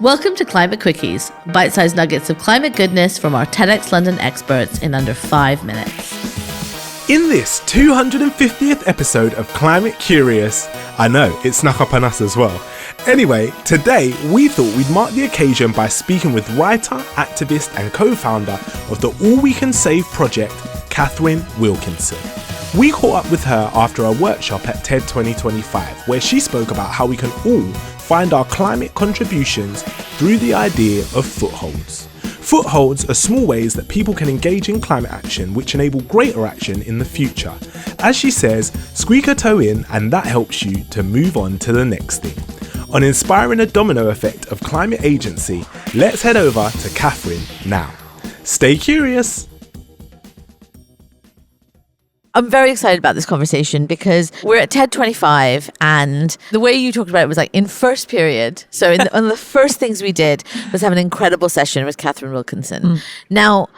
Welcome to Climate Quickies, bite-sized nuggets of climate goodness from our TEDxLondon experts in under 5 minutes. In this 250th episode of Climate Curious, I know, it snuck up on us as well. Anyway, today we thought we'd mark the occasion by speaking with writer, activist and co-founder of the All We Can Save project, Katharine Wilkinson. We caught up with her after a workshop at TED 2025, where she spoke about how we can all find our climate contributions through the idea of footholds. Footholds are small ways that people can engage in climate action which enable greater action in the future. As she says, squeak a toe in and that helps you to move on to the next thing. On inspiring a domino effect of climate agency, let's head over to Katharine now. Stay curious. I'm very excited about this conversation because we're at TED 25 and the way you talked about it was like in first period. So one of the first things we did was have an incredible session with Katharine Wilkinson. Now,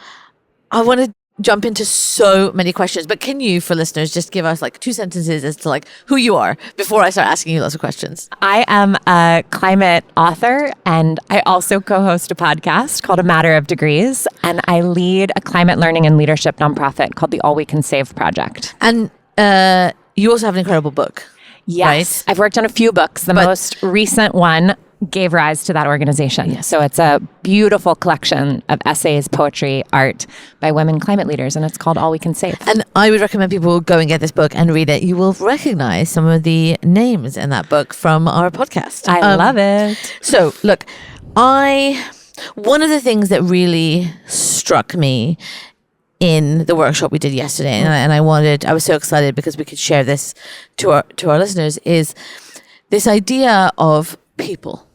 I want to jump into so many questions, but can you, for listeners, just give us like 2 sentences as to like who you are before I start asking you lots of questions? I am a climate author and I also co-host a podcast called A Matter of Degrees, and I lead a climate learning and leadership nonprofit called the All We Can Save project. And you also have an incredible book. Yes, right? I've worked on a few books. The most recent one gave rise to that organization. Yes. So it's a beautiful collection of essays, poetry, art by women climate leaders, and it's called All We Can Save. And I would recommend people go and get this book and read it. You will recognize some of the names in that book from our podcast. I love it. So look, one of the things that really struck me in the workshop we did yesterday, and I was so excited because we could share this to our listeners, is this idea of people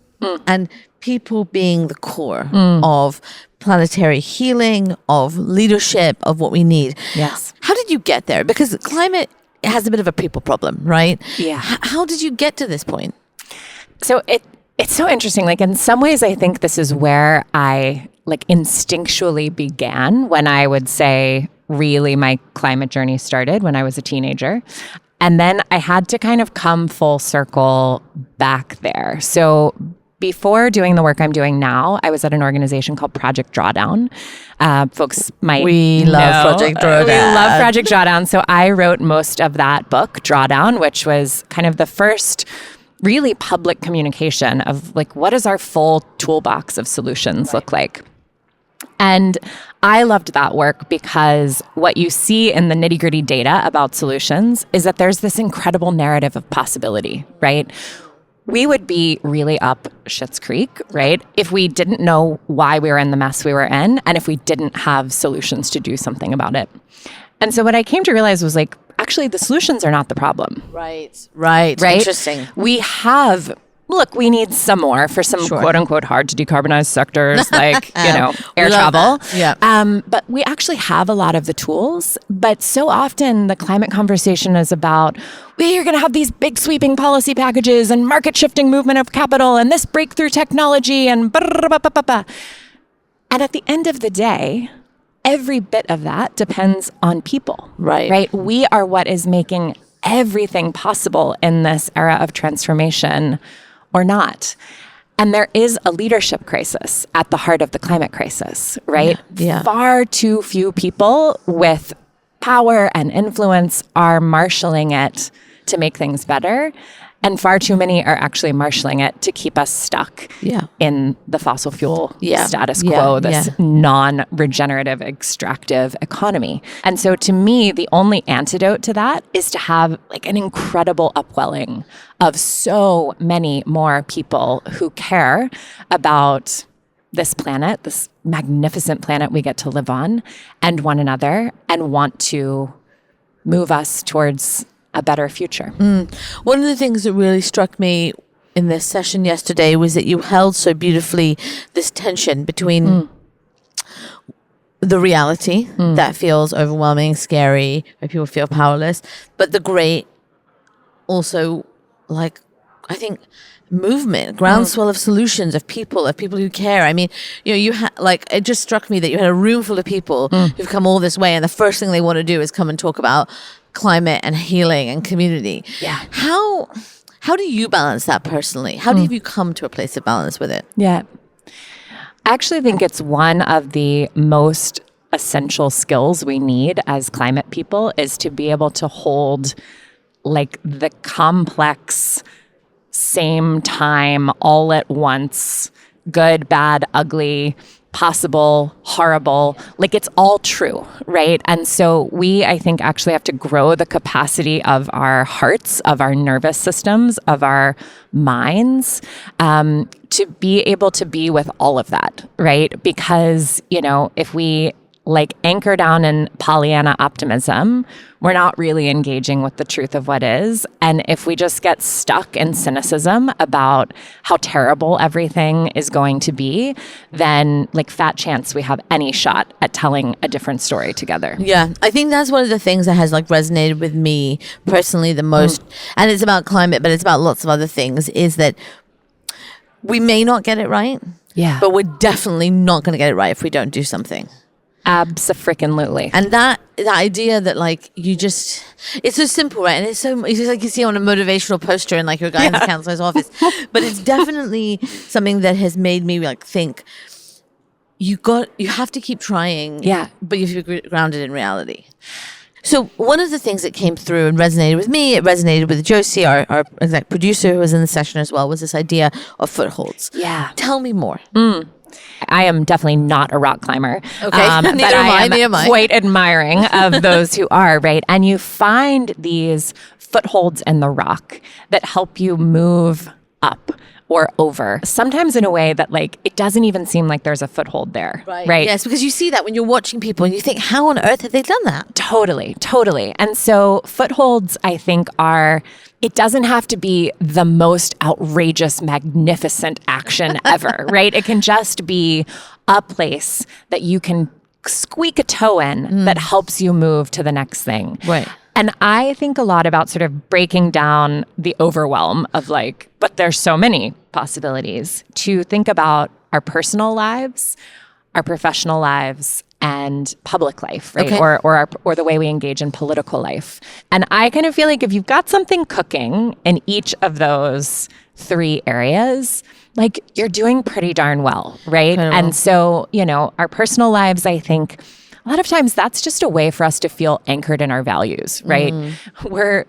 and people being the core of planetary healing, of leadership, of what we need. Yes. How did you get there? Because climate has a bit of a people problem, right? Yeah. How did you get to this point? So it's so interesting. Like in some ways, I think this is where I like instinctually began when I would say really my climate journey started when I was a teenager. And then I had to kind of come full circle back there. So before doing the work I'm doing now, I was at an organization called Project Drawdown. Folks might love Project Drawdown. We love Project Drawdown. So I wrote most of that book, Drawdown, which was kind of the first really public communication of like, what does our full toolbox of solutions look like? And I loved that work because what you see in the nitty-gritty data about solutions is that there's this incredible narrative of possibility, right? We would be really up Schitt's Creek, right, if we didn't know why we were in the mess we were in and if we didn't have solutions to do something about it. And so what I came to realize was like, actually, the solutions are not the problem. Right. Interesting. We need some more for some quote unquote hard to decarbonize sectors like, air travel. Yeah. But we actually have a lot of the tools. But so often the climate conversation is about, we are going to have these big sweeping policy packages and market shifting movement of capital and this breakthrough technology and And at the end of the day, every bit of that depends on people. Right. We are what is making everything possible in this era of transformation or not. And there is a leadership crisis at the heart of the climate crisis, right? Yeah. Far too few people with power and influence are marshaling it to make things better. And far too many are actually marshaling it to keep us stuck in the fossil fuel status quo, this non-regenerative, extractive economy. And so to me, the only antidote to that is to have like an incredible upwelling of so many more people who care about this planet, this magnificent planet we get to live on, and one another, and want to move us towards a better future. One of the things that really struck me in this session yesterday was that you held so beautifully this tension between the reality that feels overwhelming, scary, where people feel powerless, but the great also, like, I think, movement, groundswell of solutions, of people who care. I mean, you it just struck me that you had a room full of people who've come all this way, and the first thing they want to do is come and talk about climate and healing and community. Yeah. How How do you balance that personally? How do you come to a place of balance with it? Yeah. I actually think it's one of the most essential skills we need as climate people is to be able to hold like the complex, same time, all at once, good, bad, ugly, possible, horrible, like it's all true, right? And so we, I think, actually have to grow the capacity of our hearts, of our nervous systems, of our minds, to be able to be with all of that, right? Because, you know, if we like anchor down in Pollyanna optimism, we're not really engaging with the truth of what is. And if we just get stuck in cynicism about how terrible everything is going to be, then like fat chance we have any shot at telling a different story together. Yeah, I think that's one of the things that has like resonated with me personally the most. And it's about climate, but it's about lots of other things, is that we may not get it right. Yeah. But we're definitely not going to get it right if we don't do something. Abso-frickin-lutely. And that idea that like you just, it's so simple, right? And it's just like you see on a motivational poster in like your guidance counselor's office. But it's definitely something that has made me like think you have to keep trying. Yeah. But you have to be grounded in reality. So one of the things that came through and resonated with me, it resonated with Josie, our exec producer who was in the session as well, was this idea of footholds. Yeah. Tell me more. I am definitely not a rock climber. Okay. But I am I. quite admiring of those who are, right? And you find these footholds in the rock that help you move up or over, sometimes in a way that like it doesn't even seem like there's a foothold there, right? Yes, because you see that when you're watching people and you think, how on earth have they done that? Totally. And so footholds, I think, it doesn't have to be the most outrageous, magnificent action ever, right? It can just be a place that you can squeak a toe in that helps you move to the next thing. Right. And I think a lot about sort of breaking down the overwhelm of like, but there's so many possibilities, to think about our personal lives, our professional lives, and public life, right? Okay. Or the way we engage in political life. And I kind of feel like if you've got something cooking in each of those three areas, like you're doing pretty darn well, right? Incredible. And so, you know, our personal lives, I think, a lot of times that's just a way for us to feel anchored in our values, right? We're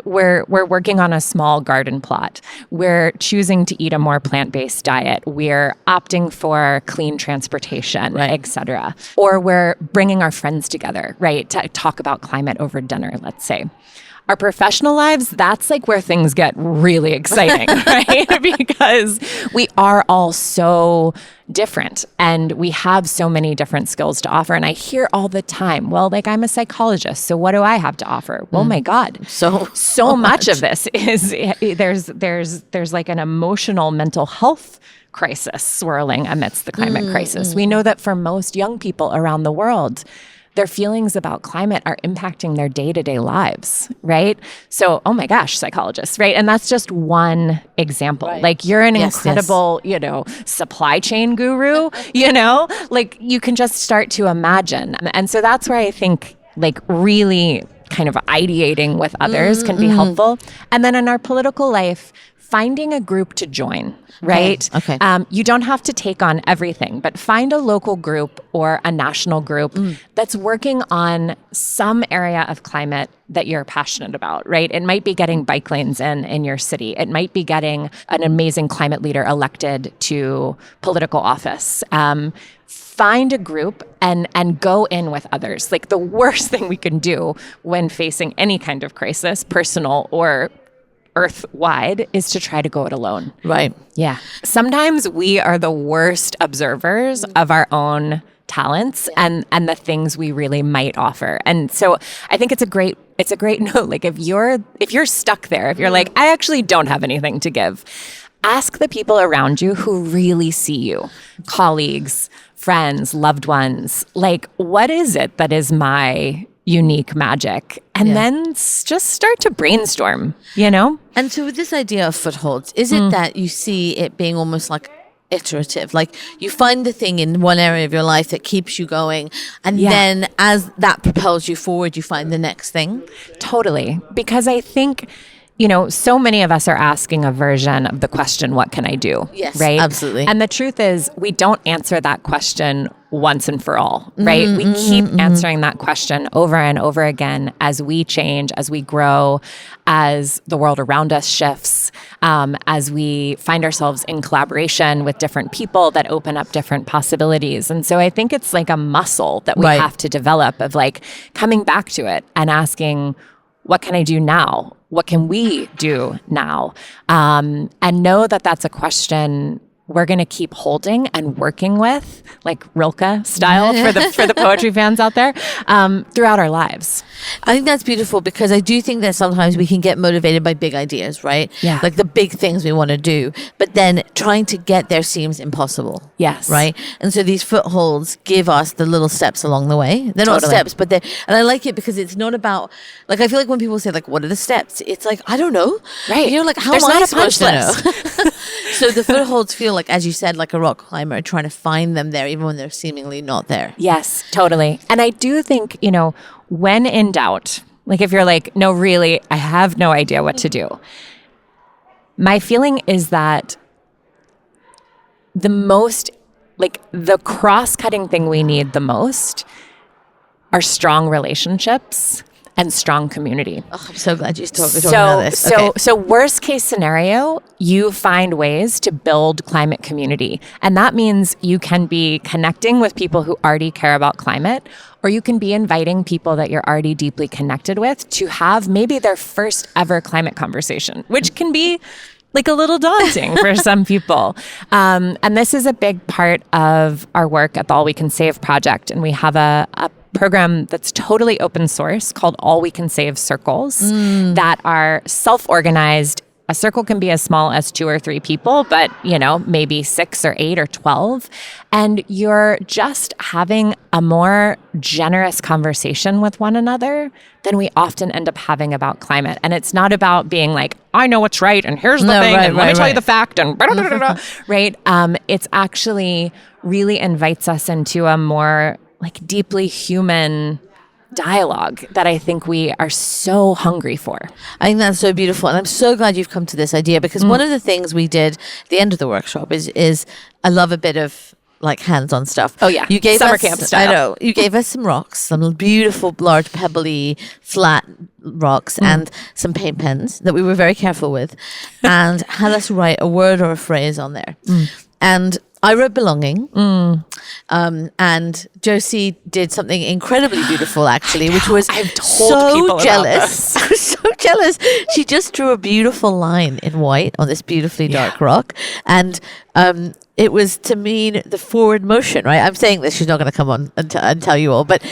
working on a small garden plot. We're choosing to eat a more plant-based diet. We're opting for clean transportation, et cetera. Or we're bringing our friends together, right, to talk about climate over dinner, let's say. Our professional lives, that's like where things get really exciting, right? Because we are all so different and we have so many different skills to offer. And I hear all the time, well, like I'm a psychologist, so what do I have to offer? Well, my God, so much of this is there's like an emotional mental health crisis swirling amidst the climate crisis. We know that for most young people around the world, their feelings about climate are impacting their day-to-day lives, right? So, oh my gosh, psychologists, right? And that's just one example. Right. Like you're an incredible, you know, supply chain guru, you know, like you can just start to imagine. And so that's where I think like really kind of ideating with others can be helpful. And then in our political life, finding a group to join, right? Okay. You don't have to take on everything, but find a local group or a national group that's working on some area of climate that you're passionate about, right? It might be getting bike lanes in your city. It might be getting an amazing climate leader elected to political office. Find a group and go in with others. Like the worst thing we can do when facing any kind of crisis, personal or earth-wide, is to try to go it alone. Right. Yeah. Sometimes we are the worst observers of our own talents and the things we really might offer. And so I think it's a great note. Like if you're stuck there, if you're like, I actually don't have anything to give, ask the people around you who really see you, colleagues, friends, loved ones, like, what is it that is my unique magic? And then just start to brainstorm, you know? And so with this idea of footholds, is it that you see it being almost like iterative? Like you find the thing in one area of your life that keeps you going, and then as that propels you forward, you find the next thing? Totally. Because I think, so many of us are asking a version of the question, what can I do? Yes, right? absolutely. And the truth is, we don't answer that question once and for all, right? We keep answering that question over and over again as we change, as we grow, as the world around us shifts, as we find ourselves in collaboration with different people that open up different possibilities. And so I think it's like a muscle that we have to develop of like coming back to it and asking, what can I do now? What can we do now? And know that that's a question we're going to keep holding and working with, like Rilke style for the poetry fans out there, throughout our lives. I think that's beautiful because I do think that sometimes we can get motivated by big ideas, right? Yeah. Like the big things we want to do, but then trying to get there seems impossible. Yes. Right? And so these footholds give us the little steps along the way. They're not steps, but and I like it because it's not about, like, I feel like when people say, like, what are the steps? It's like, I don't know. Right. Like, how There's am I not a supposed to punch know? So the footholds feel like, as you said, like a rock climber trying to find them there, even when they're seemingly not there. Yes, totally. And I do think, when in doubt, like if you're like, no, really, I have no idea what to do. My feeling is that the cross-cutting thing we need the most are strong relationships and strong community. Oh, I'm so glad you're talking about this. So worst case scenario, you find ways to build climate community. And that means you can be connecting with people who already care about climate, or you can be inviting people that you're already deeply connected with to have maybe their first ever climate conversation, which can be like a little daunting for some people. And this is a big part of our work at the All We Can Save project. And we have a program that's totally open source called All We Can Save Circles that are self-organized. A circle can be as small as 2 or 3 people, but, maybe 6 or 8 or 12. And you're just having a more generous conversation with one another than we often end up having about climate. And it's not about being like, I know what's right, and here's the thing, and let me tell you the fact, and right? It's actually really invites us into a more like deeply human dialogue that I think we are so hungry for. I think that's so beautiful. And I'm so glad you've come to this idea because one of the things we did at the end of the workshop is I love a bit of like hands-on stuff. Oh yeah. You gave summer us, camp style. I know. You gave us some rocks, some beautiful, large, pebbly, flat rocks and some paint pens that we were very careful with and had us write a word or a phrase on there. And I wrote belonging, and Josie did something incredibly beautiful, actually, which was I've told people jealous. I was so jealous. She just drew a beautiful line in white on this beautifully dark rock, and it was to mean the forward motion. Right? I'm saying this; she's not going to come on and tell you all, but.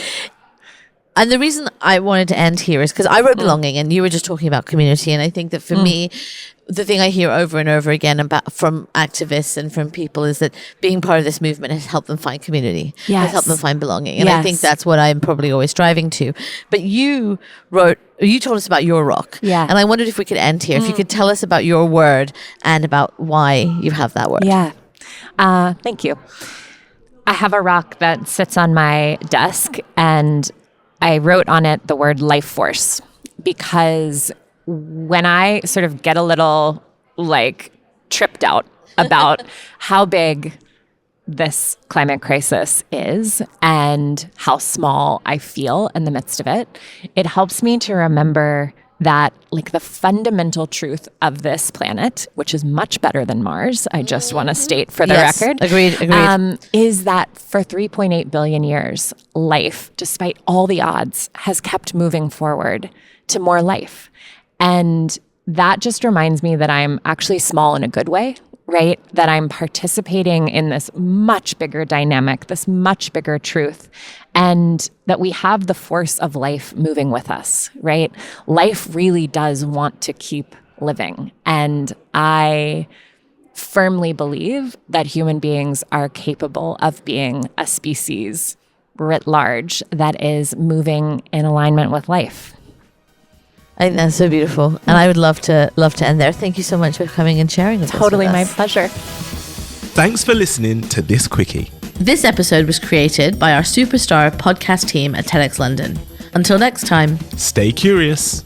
And the reason I wanted to end here is because I wrote belonging and you were just talking about community. And I think that for me, the thing I hear over and over again about from activists and from people is that being part of this movement has helped them find community, has helped them find belonging. And I think that's what I'm probably always striving to. But you told us about your rock. Yeah. And I wondered if we could end here, if you could tell us about your word and about why you have that word. Yeah. Thank you. I have a rock that sits on my desk and I wrote on it the word life force because when I sort of get a little like tripped out about how big this climate crisis is and how small I feel in the midst of it, it helps me to remember that like the fundamental truth of this planet, which is much better than Mars, I just want to state for the record. Agreed. Is that for 3.8 billion years, life, despite all the odds, has kept moving forward to more life. And that just reminds me that I'm actually small in a good way, right? That I'm participating in this much bigger dynamic, this much bigger truth, and that we have the force of life moving with us, right? Life really does want to keep living. And I firmly believe that human beings are capable of being a species writ large that is moving in alignment with life. I think that's so beautiful. And I would love to end there. Thank you so much for coming and sharing with us. Totally my pleasure. Thanks for listening to this quickie. This episode was created by our superstar podcast team at TEDxLondon. Until next time, Stay curious.